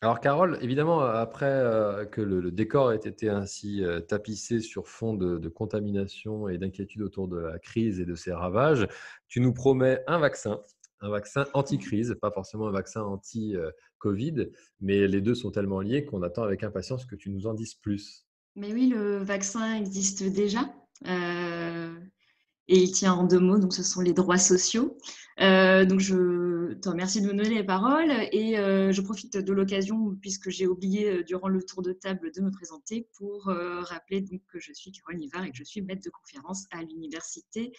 Alors Carole, évidemment, après que le décor ait été ainsi tapissé sur fond de contamination et d'inquiétude autour de la crise et de ses ravages, tu nous promets un vaccin anti-crise, pas forcément un vaccin anti-Covid, mais les deux sont tellement liés qu'on attend avec impatience que tu nous en dises plus. Mais oui, le vaccin existe déjà. euh, et il tient en deux mots, donc ce sont les droits sociaux. Donc je te remercie de me donner les paroles et je profite de l'occasion, puisque j'ai oublié durant le tour de table de me présenter, pour rappeler donc que je suis Caroline Livard et que je suis maître de conférence à l'université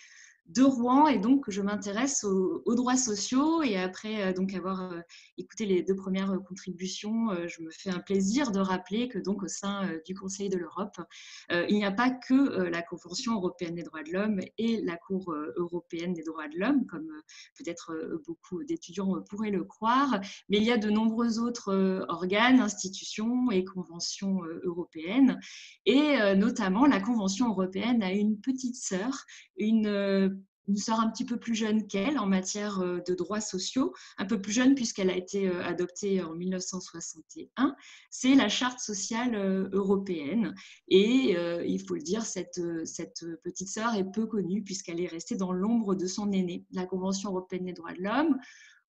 de Rouen, et donc je m'intéresse aux droits sociaux. Et après donc avoir écouté les deux premières contributions, je me fais un plaisir de rappeler que donc au sein du Conseil de l'Europe, il n'y a pas que la Convention européenne des droits de l'homme et la Cour européenne des droits de l'homme, comme peut-être beaucoup d'étudiants pourraient le croire, mais il y a de nombreux autres organes, institutions et conventions européennes. Et notamment, la Convention européenne a une petite sœur, une sœur un petit peu plus jeune qu'elle en matière de droits sociaux, un peu plus jeune puisqu'elle a été adoptée en 1961, c'est la Charte sociale européenne. Et il faut le dire, cette petite sœur est peu connue puisqu'elle est restée dans l'ombre de son aînée, la Convention européenne des droits de l'homme.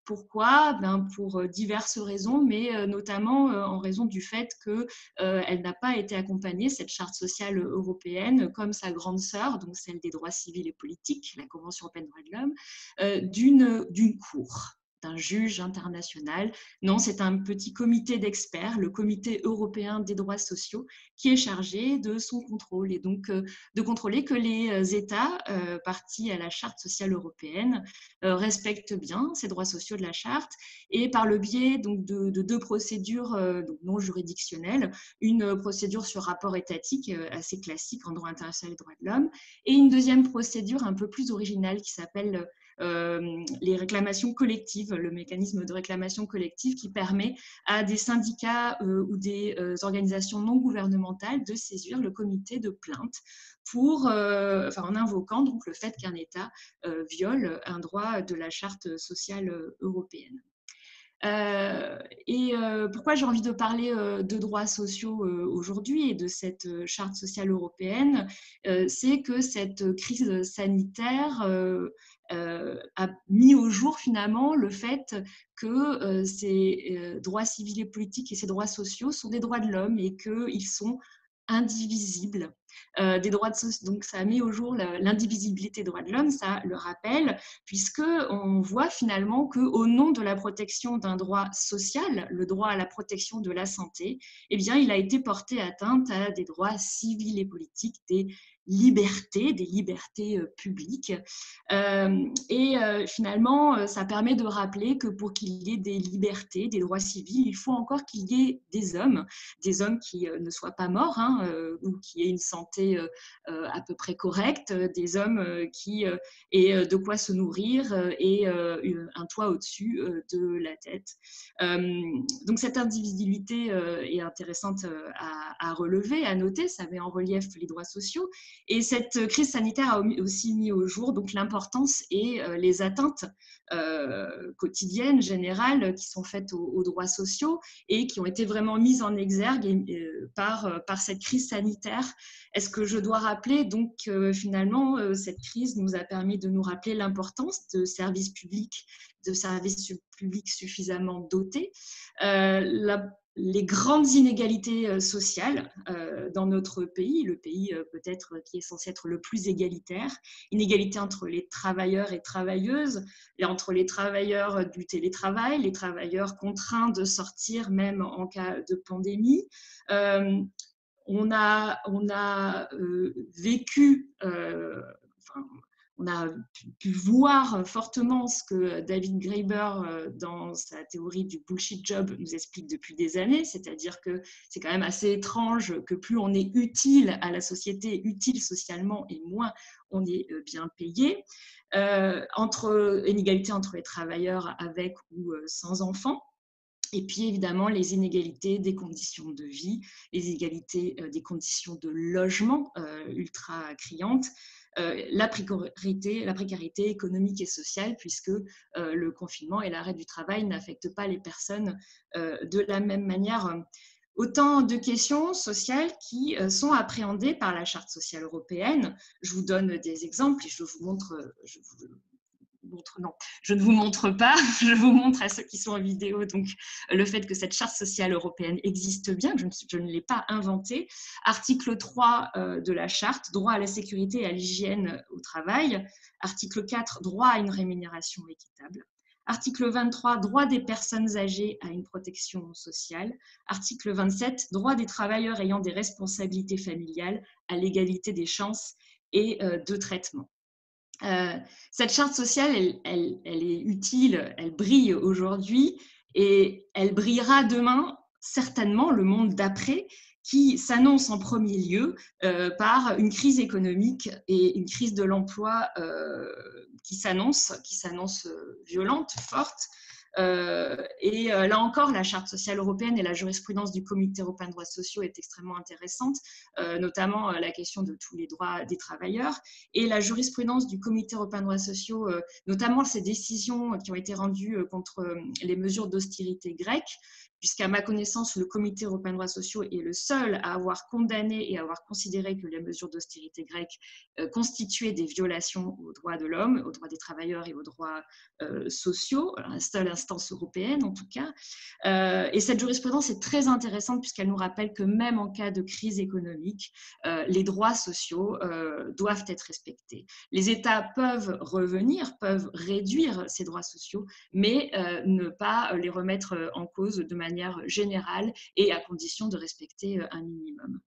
Pourquoi? Pour diverses raisons, mais notamment en raison du fait qu'elle n'a pas été accompagnée, cette charte sociale européenne, comme sa grande sœur, donc celle des droits civils et politiques, la Convention européenne des droits de l'homme, d'une cour, d'un juge international. Non, c'est un petit comité d'experts, le Comité européen des droits sociaux, qui est chargé de son contrôle, et donc de contrôler que les États partis à la Charte sociale européenne respectent bien ces droits sociaux de la Charte, et par le biais donc, de deux procédures donc non juridictionnelles, une procédure sur rapport étatique assez classique en droit international et droits de l'homme, et une deuxième procédure un peu plus originale qui s'appelle les réclamations collectives, le mécanisme de réclamation collective qui permet à des syndicats ou des organisations non gouvernementales de saisir le comité de plainte en invoquant donc le fait qu'un État viole un droit de la Charte sociale européenne. Pourquoi j'ai envie de parler de droits sociaux aujourd'hui et de cette charte sociale européenne, c'est que cette crise sanitaire a mis au jour finalement le fait que ces droits civils et politiques et ces droits sociaux sont des droits de l'homme et qu'ils sont indivisibles. Des droits donc ça met au jour l'indivisibilité des droits de l'homme, ça le rappelle, puisqu'on voit finalement qu'au nom de la protection d'un droit social, le droit à la protection de la santé, eh bien, il a été porté atteinte à des droits civils et politiques, des libertés publiques. Finalement, ça permet de rappeler que pour qu'il y ait des libertés, des droits civils, il faut encore qu'il y ait des hommes qui ne soient pas morts, ou qui aient une santé à peu près correcte, des hommes qui aient de quoi se nourrir et un toit au-dessus de la tête. Donc cette indivisibilité est intéressante à relever, à noter, ça met en relief les droits sociaux. Et cette crise sanitaire a aussi mis au jour donc l'importance et les atteintes quotidiennes, générales, qui sont faites aux droits sociaux et qui ont été vraiment mises en exergue par cette crise sanitaire. Est-ce que je dois rappeler donc finalement cette crise nous a permis de nous rappeler l'importance de services publics suffisamment dotés, les grandes inégalités sociales dans notre pays, le pays peut-être qui est censé être le plus égalitaire, inégalité entre les travailleurs et travailleuses, et entre les travailleurs du télétravail, les travailleurs contraints de sortir même en cas de pandémie. On a vécu, on a pu voir fortement ce que David Graeber, dans sa théorie du bullshit job, nous explique depuis des années, c'est-à-dire que c'est quand même assez étrange que plus on est utile à la société, utile socialement, et moins on est bien payé. Inégalité entre les travailleurs avec ou sans enfants. Et puis évidemment, les inégalités des conditions de vie, les inégalités des conditions de logement ultra criantes, la précarité économique et sociale, puisque le confinement et l'arrêt du travail n'affectent pas les personnes de la même manière. Autant de questions sociales qui sont appréhendées par la Charte sociale européenne. Je vous donne des exemples et je vous montre, non, je ne vous montre pas, je vous montre à ceux qui sont en vidéo donc le fait que cette charte sociale européenne existe bien, que je ne l'ai pas inventée. Article 3 de la charte, droit à la sécurité et à l'hygiène au travail. Article 4, droit à une rémunération équitable. Article 23, droit des personnes âgées à une protection sociale. Article 27, droit des travailleurs ayant des responsabilités familiales à l'égalité des chances et de traitement. Cette charte sociale, elle est utile, elle brille aujourd'hui et elle brillera demain, certainement, le monde d'après, qui s'annonce en premier lieu par une crise économique et une crise de l'emploi qui s'annonce violente, forte. Là encore, la Charte sociale européenne et la jurisprudence du Comité européen des droits sociaux est extrêmement intéressante, notamment la question de tous les droits des travailleurs. Et la jurisprudence du Comité européen des droits sociaux, notamment ces décisions qui ont été rendues contre les mesures d'austérité grecques, puisqu'à ma connaissance, le Comité européen des droits sociaux est le seul à avoir condamné et à avoir considéré que les mesures d'austérité grecques constituaient des violations aux droits de l'homme, aux droits des travailleurs et aux droits sociaux, la seule instance européenne en tout cas. Et cette jurisprudence est très intéressante puisqu'elle nous rappelle que même en cas de crise économique, les droits sociaux doivent être respectés. Les États peuvent revenir, peuvent réduire ces droits sociaux, mais ne pas les remettre en cause de manière générale et à condition de respecter un minimum.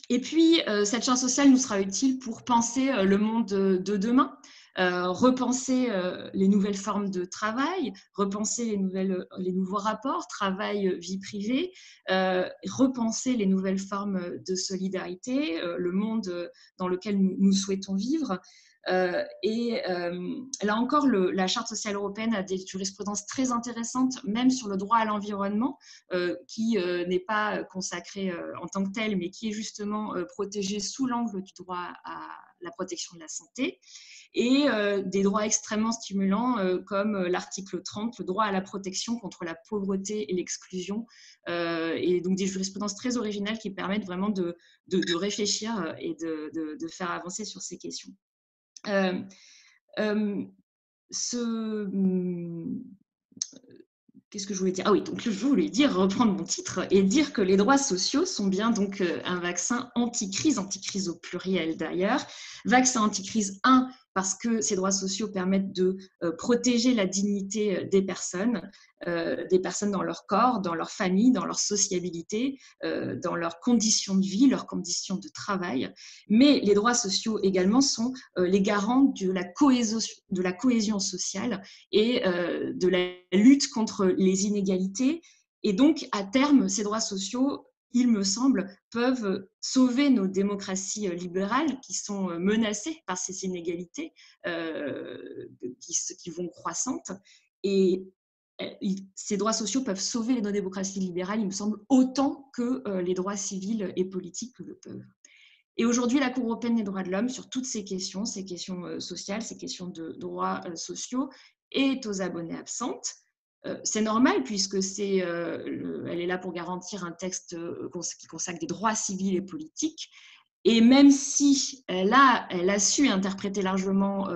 Et puis, cette charte sociale nous sera utile pour penser le monde de demain, repenser les nouvelles formes de travail, repenser les nouveaux rapports, travail, vie privée, repenser les nouvelles formes de solidarité, le monde dans lequel nous souhaitons vivre. Là encore, la Charte sociale européenne a des jurisprudences très intéressantes, même sur le droit à l'environnement, qui n'est pas consacré en tant que tel, mais qui est justement protégé sous l'angle du droit à la protection de la santé, et des droits extrêmement stimulants comme l'article 30, le droit à la protection contre la pauvreté et l'exclusion, et donc des jurisprudences très originales qui permettent vraiment de réfléchir et de faire avancer sur ces questions. Qu'est-ce que je voulais dire? Ah oui, donc je voulais dire, reprendre mon titre et dire que les droits sociaux sont bien donc un vaccin anti-crise au pluriel d'ailleurs. Vaccin anti-crise 1, parce que ces droits sociaux permettent de protéger la dignité des personnes dans leur corps, dans leur famille, dans leur sociabilité, dans leurs conditions de vie, leurs conditions de travail. Mais les droits sociaux également sont les garants de la cohésion sociale et de la lutte contre les inégalités. Et donc, à terme, ces droits sociaux, il me semble, peuvent sauver nos démocraties libérales qui sont menacées par ces inégalités qui vont croissantes. Et ces droits sociaux peuvent sauver nos démocraties libérales, il me semble, autant que les droits civils et politiques le peuvent. Et aujourd'hui, la Cour européenne des droits de l'homme, sur toutes ces questions sociales, ces questions de droits sociaux, est aux abonnés absentes. C'est normal puisque elle est là pour garantir un texte qui consacre des droits civils et politiques. Et même si elle a su interpréter largement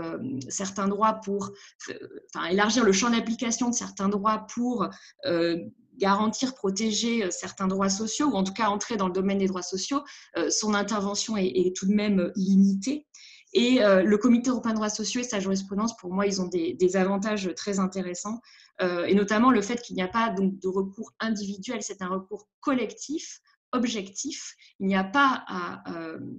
certains droits pour élargir le champ d'application de certains droits pour garantir, protéger certains droits sociaux, ou en tout cas entrer dans le domaine des droits sociaux, son intervention est tout de même limitée. Et le Comité européen des droits sociaux et sa jurisprudence, pour moi, ils ont des avantages très intéressants, et notamment le fait qu'il n'y a pas donc, de recours individuel, c'est un recours collectif, objectif. Il n'y a pas à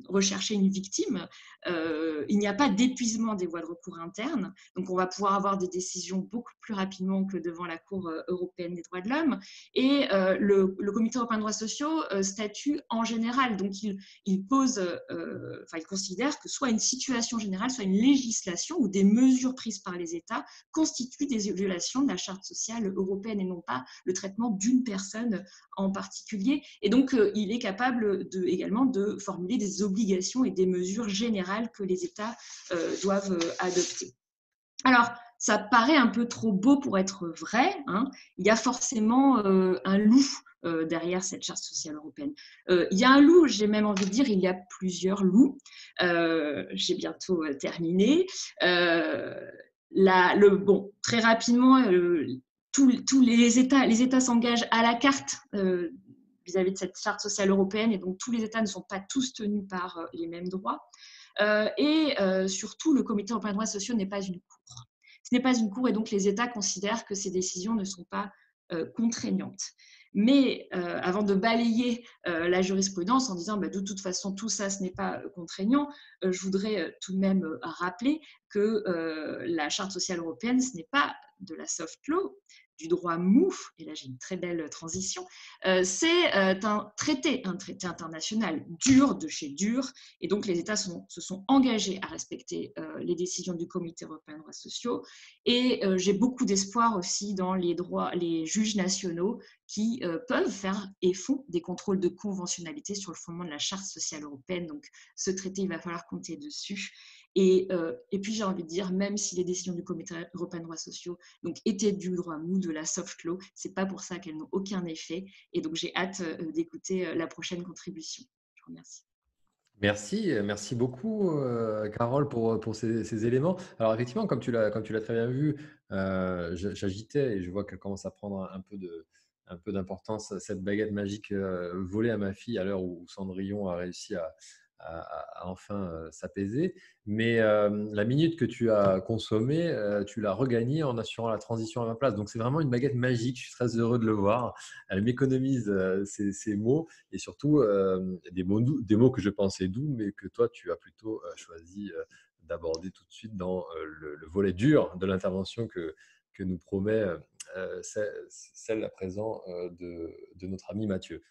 rechercher une victime, il n'y a pas d'épuisement des voies de recours internes. Donc, on va pouvoir avoir des décisions beaucoup plus rapidement que devant la Cour européenne des droits de l'homme. Et le Comité européen des droits sociaux statue en général. Donc, il pose, il considère que soit une situation générale, soit une législation ou des mesures prises par les États constituent des violations de la Charte sociale européenne et non pas le traitement d'une personne en particulier. Et donc, il est capable également de formuler des obligations et des mesures générales que les États doivent adopter. Alors, ça paraît un peu trop beau pour être vrai, hein. Il y a forcément un loup derrière cette charte sociale européenne. Il y a un loup, j'ai même envie de dire, il y a plusieurs loups. J'ai bientôt terminé. Très rapidement, tous les États s'engagent à la carte vis-à-vis de cette charte sociale européenne, et donc tous les États ne sont pas tous tenus par les mêmes droits. Surtout, le Comité européen des droits sociaux n'est pas une cour. Ce n'est pas une cour, et donc les États considèrent que ces décisions ne sont pas contraignantes. Mais avant de balayer la jurisprudence en disant de toute façon tout ça ce n'est pas contraignant, je voudrais tout de même rappeler que la Charte sociale européenne, ce n'est pas de la soft law, du droit mou, et là j'ai une très belle transition, c'est un traité international dur de chez dur, et donc les États se sont engagés à respecter les décisions du Comité européen des droits sociaux, et j'ai beaucoup d'espoir aussi dans les juges nationaux qui peuvent faire et font des contrôles de conventionnalité sur le fondement de la Charte sociale européenne. Donc ce traité, il va falloir compter dessus. Et puis j'ai envie de dire, même si les décisions du Comité européen des droits sociaux donc, étaient du droit mou, de la soft law, c'est pas pour ça qu'elles n'ont aucun effet. Et donc j'ai hâte d'écouter la prochaine contribution. Je vous remercie. Merci beaucoup, Carole, pour ces éléments. Alors, effectivement, comme tu l'as très bien vu, j'agitais et je vois qu'elle commence à prendre un peu d'importance, cette baguette magique volée à ma fille à l'heure où Cendrillon a réussi à enfin s'apaiser. Mais la minute que tu as consommée, tu l'as regagnée en assurant la transition à ma place. Donc, c'est vraiment une baguette magique. Je suis très heureux de le voir. Elle m'économise ces mots et surtout des mots que je pensais doux, mais que toi, tu as plutôt choisi d'aborder tout de suite dans le volet dur de l'intervention que nous promet celle à présent de notre ami Mathieu.